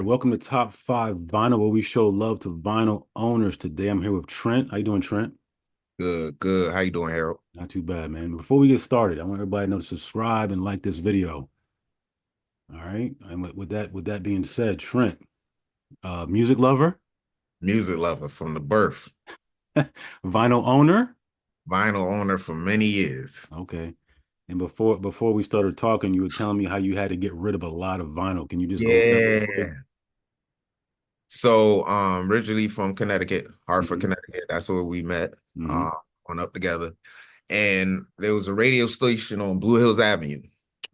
welcome to Top 5 Vinyl, where we show love to vinyl owners. Today I'm here with Trent. How you doing, Trent? Good, good. How you doing, Harold? Not too bad, man. Before we get started, I want everybody to know to subscribe and like this video. All right. And with that being said, Trent, music lover, Music lover from the birth, vinyl owner. vinyl owner for many years. Okay. And before we started talking, you were telling me how you had to get rid of a lot of vinyl. Can you just go over that real quick? Yeah. So, originally from Connecticut, Hartford, Hmm. Connecticut. That's where we met, Hmm. uh, on up together. And there was a radio station on Blue Hills Avenue,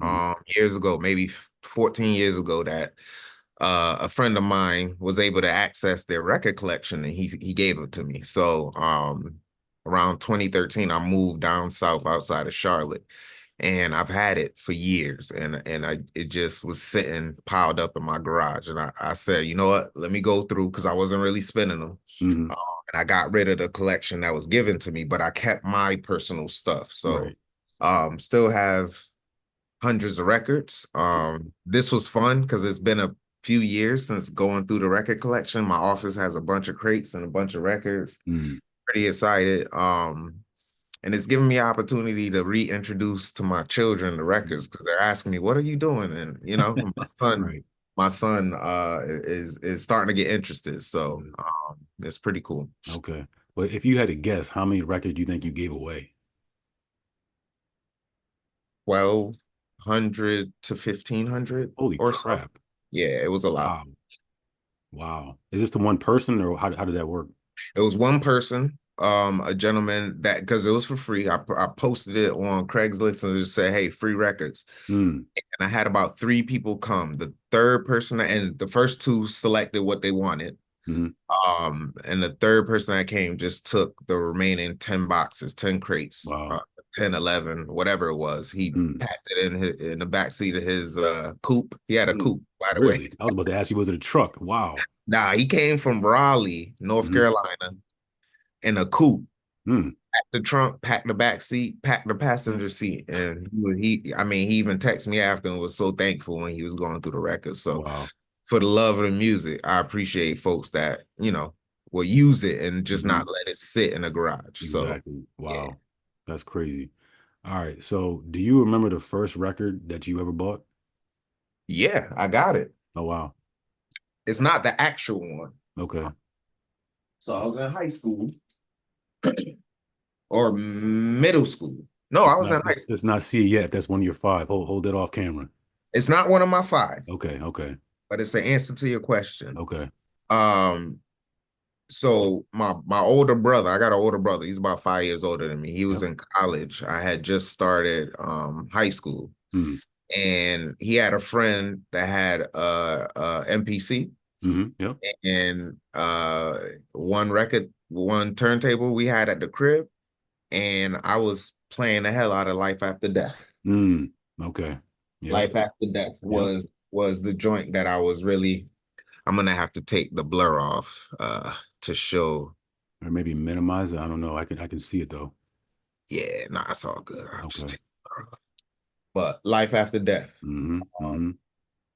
Hmm. years ago, maybe 14 years ago, that a friend of mine was able to access their record collection, and he gave it to me. So around 2013 I moved down south outside of Charlotte, and I've had it for years, and it just was sitting piled up in my garage, and I said, you know what, let me go through, because I wasn't really spending them. Hmm. uh, and I got rid of the collection that was given to me, but I kept my personal stuff. So Right. still have hundreds of records. This was fun because it's been a few years since going through the record collection. My office has a bunch of crates and a bunch of records. Mm. Pretty excited. And it's given me an opportunity to reintroduce to my children the records, because they're asking me, "What are you doing?" And Right. my son is starting to get interested. So Mhm. it's pretty cool. Okay. But if you had to guess, how many records do you think you gave away? 1,200 to 1,500 Holy or so. crap. Yeah, it was a lot. Wow. Wow. Is this the one person or how did that work? It was one person, a gentleman, that, because it was for free. I posted it on Craigslist and just said, "Hey, free records." Mm. And I had about three people come. The third person, and the first two selected what they wanted. Hmm. And the third person that came just took the remaining 10 boxes, 10 crates, Wow. 10, 11, whatever it was. He Mm. packed it in the back seat of his coupe. He had a Mm. coupe, by the way. Really? I was about to ask you, was it a truck? Wow. Nah, he came from Raleigh, North Hmm. Carolina, in a coupe. Mm. Pack the trunk, pack the back seat, pack the passenger seat. And I mean, he even texted me after and was so thankful when he was going through the records. So Wow. for the love of the music, I appreciate folks that, will use it and just Hmm. not let it sit in a garage. So Exactly. yeah. Wow. That's crazy. All right. So do you remember the first record that you ever bought? Yeah, I got it. Oh, wow. It's not the actual one. Okay. So I was in high school or middle school. No, I It's was not in high it's, school. it's not see it yet if that's one of your five. Hold that off camera. It's not one of my five, Okay. Okay. but it's the answer to your question. Okay. Um, so my older brother, I got an older brother. He's about 5 years older than me. He was Yep. in college. I had just started high school, Mm. and he had a friend that had a MPC, Hmm. Yep. and one turntable we had at the crib, and I was playing the hell out of Life After Death. Mm. Okay. Yep. Life After Death Yep. was the joint that I was really. I'm gonna have to take the blur off to show. Or maybe minimize it. I don't know. I can see it though. Yeah, nah, it's all good. I'll just Okay. take the blur off. But Life After Death, Hmm. um, Hmm.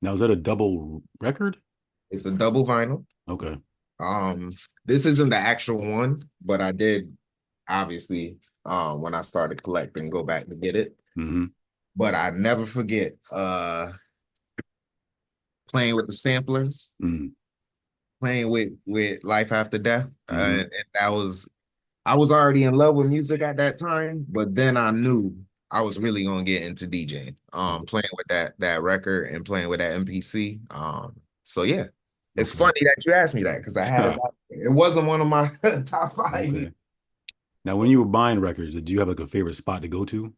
Now is that a double record? it's a double vinyl. Okay. Um, this isn't the actual one, but I did, obviously, when I started collecting, go back to get it. Hmm. But I never forget playing with the sampler, Mm. playing with Life After Death. Hmm. And that was, I was already in love with music at that time, but then I knew I was really gonna get into DJing. Okay. Playing with that record and playing with that MPC. So yeah. It's Okay. funny that you asked me that, because I had it wasn't one of my top five. Okay. Now, when you were buying records, did you have like a favorite spot to go to?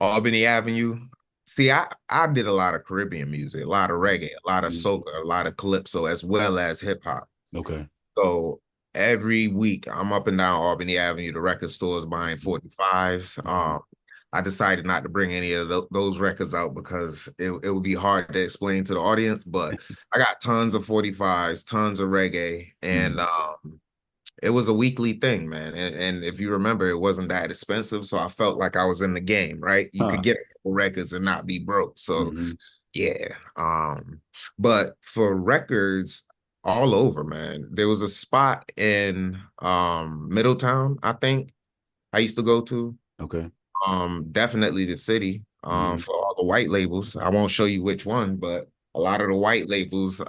Albany Avenue. See, I did a lot of Caribbean music, a lot of reggae, a lot of Mhm. soca, a lot of calypso, as well as hip hop. Okay. So every week I'm up and down Albany Avenue, the record stores, buying 45s. Mhm. I decided not to bring any of those records out because it would be hard to explain to the audience, but I got tons of 45s, tons of reggae, and Mhm. it was a weekly thing, man. And if you remember, it wasn't that expensive. So I felt like I was in the game, right? You could Huh. get a couple records and not be broke. So Hmm. Yeah. But for records all over, man, there was a spot in Middletown, I think I used to go to. Okay. Definitely the city, Mm-hmm. for all the white labels. I won't show you which one, but a lot of the white labels,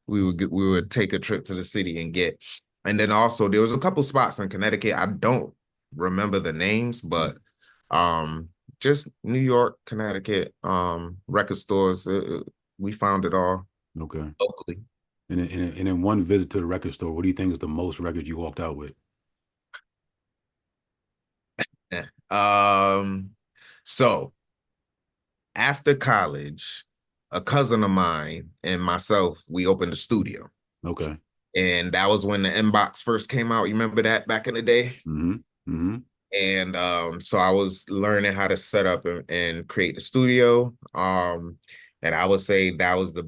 we would take a trip to the city and get. And then also there was a couple spots in Connecticut. I don't remember the names, but um, just New York, Connecticut, record stores. We found it all Okay. locally. And in one visit to the record store, what do you think is the most records you walked out with? Yeah. So after college, a cousin of mine and myself, we opened a studio. Okay. And that was when the inbox first came out. You remember that back in the day? Mm-hmm. Mm-hmm. And so I was learning how to set up and create the studio. And I would say that was the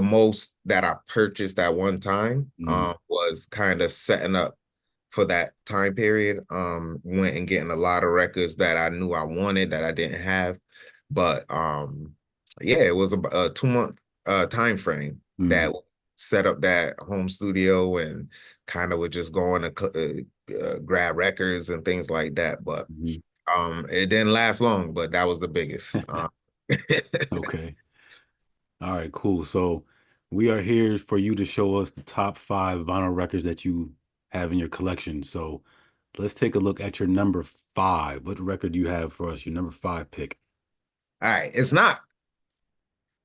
most that I purchased at one time, Mm-hmm. was kind of setting up for that time period. Went and getting a lot of records that I knew I wanted that I didn't have. But yeah, it was a 2 month time frame Mm-hmm. that set up that home studio and kind of would just go on to grab records and things like that. But Mm-hmm. it didn't last long, but that was the biggest. Okay. All right, cool. So we are here for you to show us the top five vinyl records that you have in your collection. So let's take a look at your number five. What record do you have for us? Your number five pick. All right, it's not.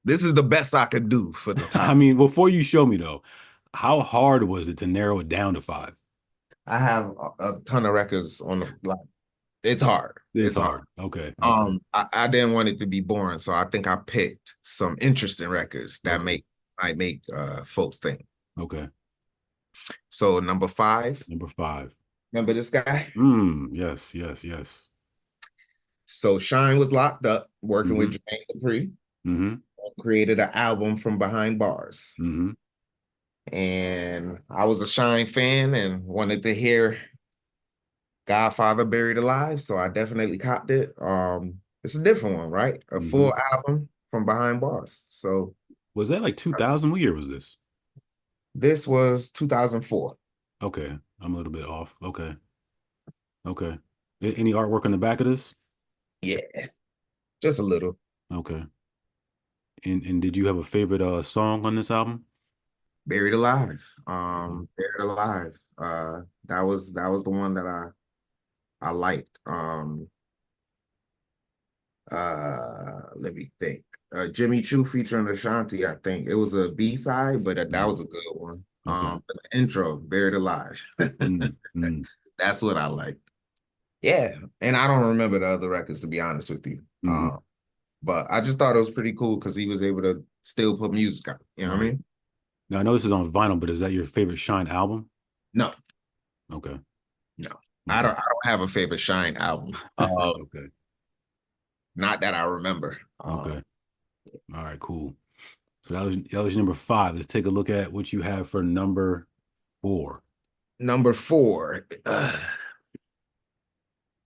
This is the best I could do for the I top. mean, before you show me though, how hard was it to narrow it down to five? I have a ton of records on the like. It's hard. It's It's hard. hard. Okay. Okay. I didn't want it to be boring, so I think I picked some interesting records that Okay. might make folks think. Okay. So number five, Number five. remember this guy? Yes, yes, yes. So Shine was locked up working with Mm-hmm. Jermaine Dupri, Mm-hmm. created an album from behind bars. Mm-hmm. And I was a Shine fan and wanted to hear Godfather Buried Alive, so I definitely copped it. It's a different one, right? A Mm-hmm. full album from behind bars. So Was that like 2000? What year was this? this was 2004. Okay. I'm a little bit off. Okay. Okay. Any artwork on the back of this? Yeah, just a little. Okay. And did you have a favorite song on this album? Buried Alive. Okay. Buried Alive. That was the one that I liked. Let me think. Jimmy Choo featuring Ashanti, I think. It was a B-side, but that Mhm. was a good one. Okay. But the intro, Buried Alive. Mm, mm, That's what I liked. Yeah. And I don't remember the other records to be honest with you. hmm. But I just thought it was pretty cool because he was able to still put music out. You know what I Right. mean? Now I know this is on vinyl, but is that your favorite Shine album? No, Okay. no. Okay. I don't have a favorite Shine album. Okay. Not that I remember. Okay. All right, cool. So that was your number five. Let's take a look at what you have for number four. Number four.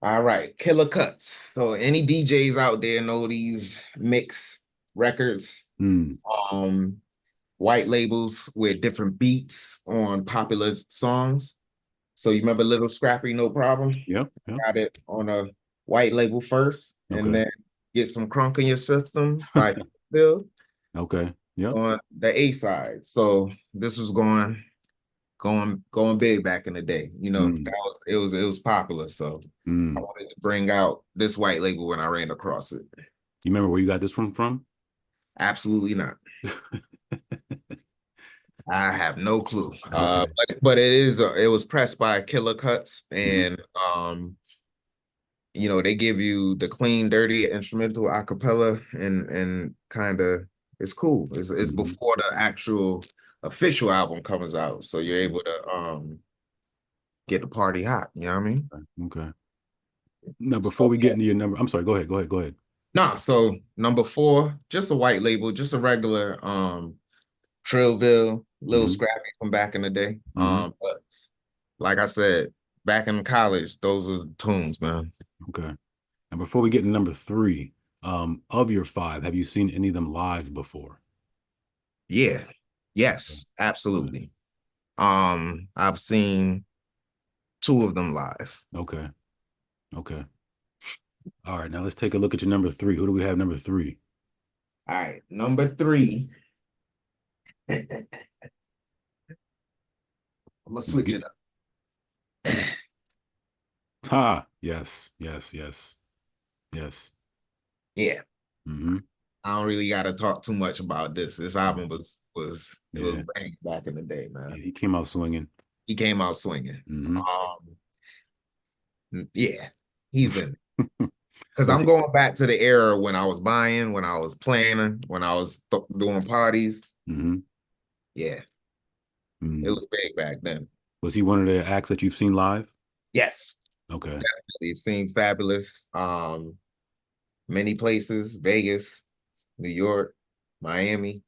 All right, Killer Cuts. So any DJs out there know these mix records, Mm. um, white labels with different beats on popular songs. So you remember Little Scrappy, No Problem? Yep. Yep. Got it on a white label first, and Okay. then get some crunk in your system by Bill Okay. Yep. on the A side. So this was going big back in the day. You know, Mm. it was popular. So I Mm. wanted to bring out this white label when I ran across it. You remember where you got this from? Absolutely not. I have no clue. Okay. But it was pressed by Killer Cuts, Hmm. and they give you the clean, dirty instrumental acapella, and kind of it's cool. It's Hmm. before the actual official album comes out, so you're able to get the party hot. You know what I mean? Okay. Now, before So we get into your number, I'm sorry. Go ahead. Go ahead. Go ahead. nah, so number four, just a white label, just a regular Trillville, Little Hmm. Scrappy from back in the day. Hmm. But like I said, back in college, those are the tunes, man. Okay. And before we get to number three, Of your five, have you seen any of them live before? Yeah. Okay. Yes, absolutely. I've seen two of them live. Okay. Okay. All right. Now let's take a look at your number three. Who do we have number three? All right, number three. I'm gonna switch Get, it up. yes, yes, yes, yes. Yeah, Mm-hmm. I don't really got to talk too much about this. This album was Yeah. bang back in the day, Yeah. man. He came out swinging. He came out swinging. Mm-hmm. Yeah, he's in because Was I'm he? going back to the era when I was buying, when I was planning, when I was doing parties. Mm-hmm. Yeah, it Mm. was big back then. Was he one of the acts that you've seen live? Yes, Okay. definitely. Seen Fabulous, many places, Vegas, New York, Miami,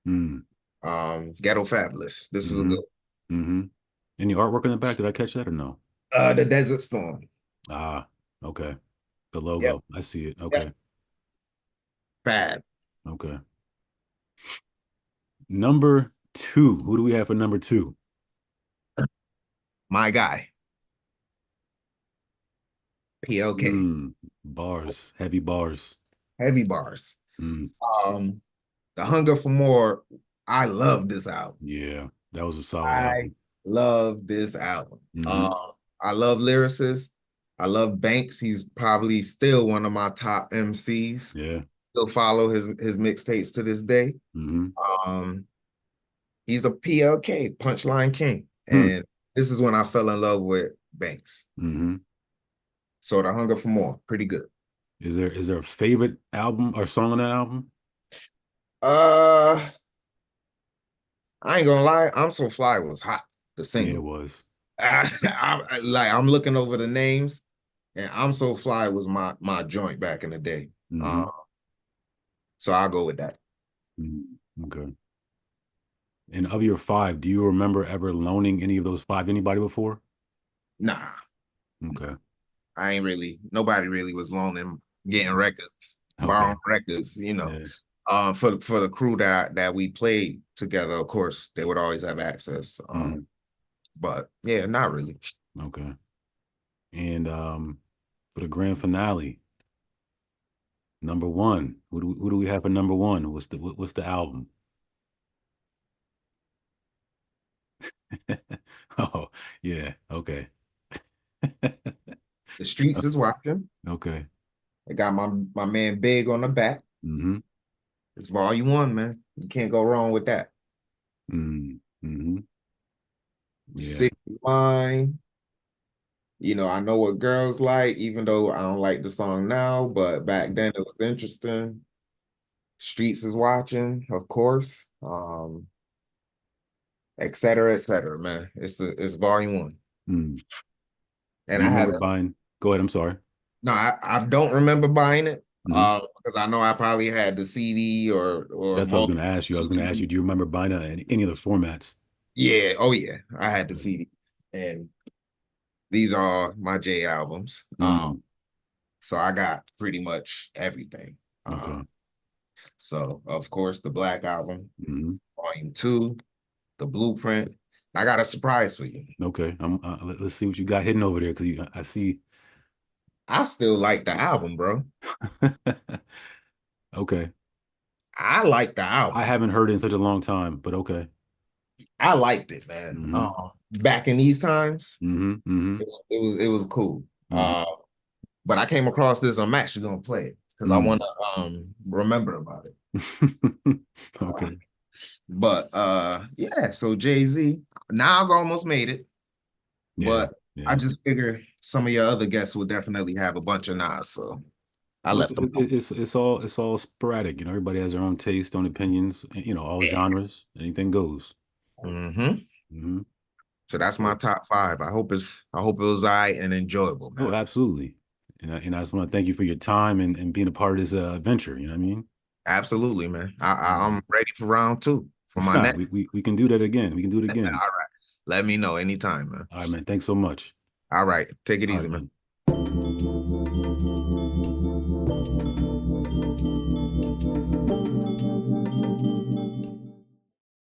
Mm. Ghetto Fabulous. This was a Mm-hmm. good Mm-hmm. Any artwork in the back? Did I catch that or no? the Desert Storm. Ah, okay. The Yep, logo. I see it. yep. Okay. Fab. Okay. Number two. Who do we have for number two? My guy. PLK. Mm. Bars. Heavy bars. Heavy bars. Mm. Um, The Hunger for More. I love this album. Yeah. That was a solid I album. love this album. Mm-hmm. I love lyricists. I love Banks. He's probably still one of my top MCs. Yeah. Still follow his mixtapes to this day. Mm-hmm. Um, he's a PLK, Punchline King. Hmm. And this is when I fell in love with Banks. Mm-hmm. So The Hunger for More, pretty good. Is there a favorite album or song on that album? Uh, I ain't gonna lie, I'm So Fly was hot, the Yeah, it single. was. I'm looking over the names, and I'm So Fly was my joint back in the day. Mm-hmm. Uh, so I'll go with that. Mm. Okay. And of your five, do you remember ever loaning any of those five to anybody before? Nah, Okay. I ain't really. Nobody really was loaning, getting records, Okay. borrowing records. Yeah. For the crew that we played together. Of course, they would always have access. Mhm. But yeah, not really. Okay. And for the grand finale, number one, who do we have for number one? What's the album? Oh, yeah. Okay. The streets is watching. Okay. I got my man Big on the back. Mm-hmm. It's volume 1, man. You can't go wrong with that. Mm-hmm. Yeah. Sick Mine. I know what girls like, even though I don't like the song now, but back then it was interesting. Streets is watching, of course. Et cetera, man. It's volume 1. Mm. And Do you I remember haven't buying? Go ahead. I'm sorry. no, I don't remember buying it. Mm-hmm. Because I know I probably had the CD or That's what I was going to multiple ask you. I was going to ask you, CDs. do you remember buying it in any of the formats? Yeah, oh yeah. I had the Okay. CD. And these are my J albums. Mm. So I got pretty much everything. Okay. So of course the Black Album, Mm-hmm. Volume 2, the Blueprint. I got a surprise for you. Okay. Let's see what you got hidden over there because I see. I still like the album, bro. Okay. I like the I album. haven't heard it in such a long time, but okay. I liked it, man. Mm-hmm. Back in these times, Mm-hmm. Mm-hmm. it was cool. Mm-hmm. But I came across this. I'm actually gonna play it because I Mm. want to remember about it. Okay. But yeah, so Jay-Z, Nas almost made it, Yeah. but I Yeah. just figure some of your other guests will definitely have a bunch of Nas, so I Well, left them out. it's all sporadic. Everybody has their own taste, own opinions. All Yeah. genres. Anything goes. Hmm. Mm-hmm. So that's my top five. I hope it was I and enjoyable, Oh, man. absolutely. And I just want to thank you for your time and being a part of this adventure. You know what I mean? Absolutely, man. Um, I'm ready for round 2 for my yeah, next. we can do that again. We can do it All again. right. Let me know anytime, man. All right, man. Thanks so much. All right. Take it All easy, right, man. man.